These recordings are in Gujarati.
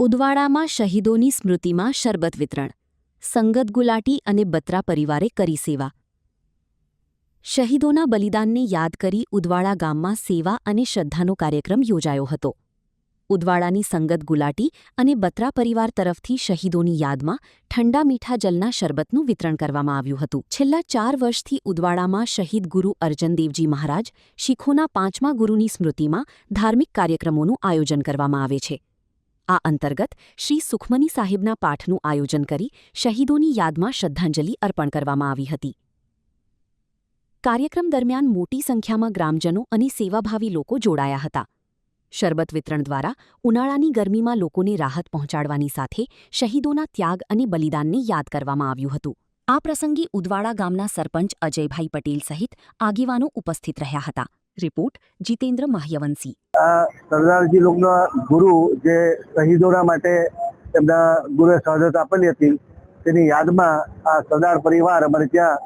ઉદવાડામાં શહીદોની સ્મૃતિમાં શરબત વિતરણ. સંગત ગુલાટી અને બત્રા પરિવારે કરી સેવા. શહીદોના બલિદાનને યાદ કરી ઉદવાડા ગામમાં સેવા અને શ્રદ્ધાનો કાર્યક્રમ યોજાયો હતો. ઉદવાડાની સંગત ગુલાટી અને બત્રા પરિવાર તરફથી શહીદોની યાદમાં ઠંડા મીઠા જલના શરબતનું વિતરણ કરવામાં આવ્યું હતું. છેલ્લા 4 વર્ષથી ઉદવાડામાં શહીદ ગુરુ અર્જનદેવજી મહારાજ શીખોના 5મા ગુરુની સ્મૃતિમાં ધાર્મિક કાર્યક્રમોનું આયોજન કરવામાં આવે છે. આ અંતર્ગત શ્રી સુખમની સાહેબના પાઠનું આયોજન કરી શહીદોની યાદમાં શ્રદ્ધાંજલિ અર્પણ કરવામાં આવી હતી. કાર્યક્રમ દરમિયાન મોટી સંખ્યામાં ગ્રામજનો અને સેવાભાવી લોકો જોડાયા હતા. શરબત વિતરણ દ્વારા ઉનાળાની ગરમીમાં લોકોને રાહત પહોંચાડવાની સાથે શહીદોના ત્યાગ અને બલિદાનને યાદ કરવામાં આવ્યું હતું. આ પ્રસંગે ઉદવાડા ગામના સરપંચ અજયભાઈ પટેલ સહિત આગેવાનો ઉપસ્થિત રહ્યા હતા. રિપોર્ટ જીતેન્દ્ર માહ્યવંશી. સરદારજી લોકોના ગુરુ જે શહીદોના માટે એમના ગુરુએ શહાદત આપેલી હતી તેની યાદમાં આ સરદાર પરિવાર અમારે ત્યાં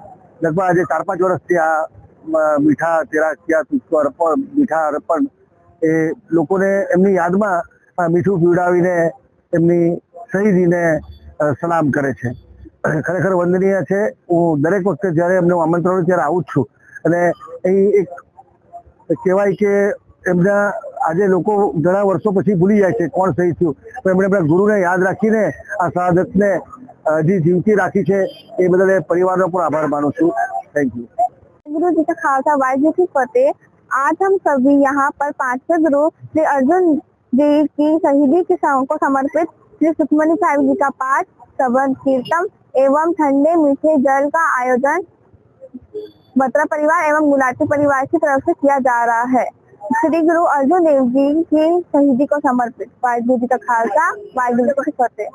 લગભગ આજે 4-5 વર્ષથી આ મીઠા તેરા ક્યાં તુસ્કો અર્પણ મીઠા અર્પણ એ લોકોને એમની યાદમાં મીઠું પીવડાવીને એમની શહીદીને સલામ કરે છે. ખરેખર વંદનીય છે. હું દરેક વખતે જ્યારે એમને આમંત્રણ હોય ત્યારે આવું જ છું અને અહીં એક કહેવાય કે એમના આજે લોકો ઘણા વર્ષો પછી ભૂલી જાય છે કોણ શહીદ થયું, પણ એમણે એમના ગુરુને યાદ રાખીને આ શહાદતને હજી જીવતી રાખી છે. એ બદલ પરિવારનો પણ આભાર मानूं છું. Thank you. गुरु जी का खालसा वाहिगुरु की फतेह. आज हम सभी यहाँ पर 5वें गुरु श्री अर्जुन जी की शहीदी के को समर्पित श्री सुखमनी साहिब जी का पाठ, श्रवण कीर्तन एवं ठंडे मीठे जल का आयोजन बत्रा परिवार एवं गुलाटी परिवार की तरफ से किया जा रहा है. श्री गुरु अर्जुन देव जी की शहीदी को समर्पित. वाहिगुरु जी का खालसा वाहिगुरु जी की फतेह.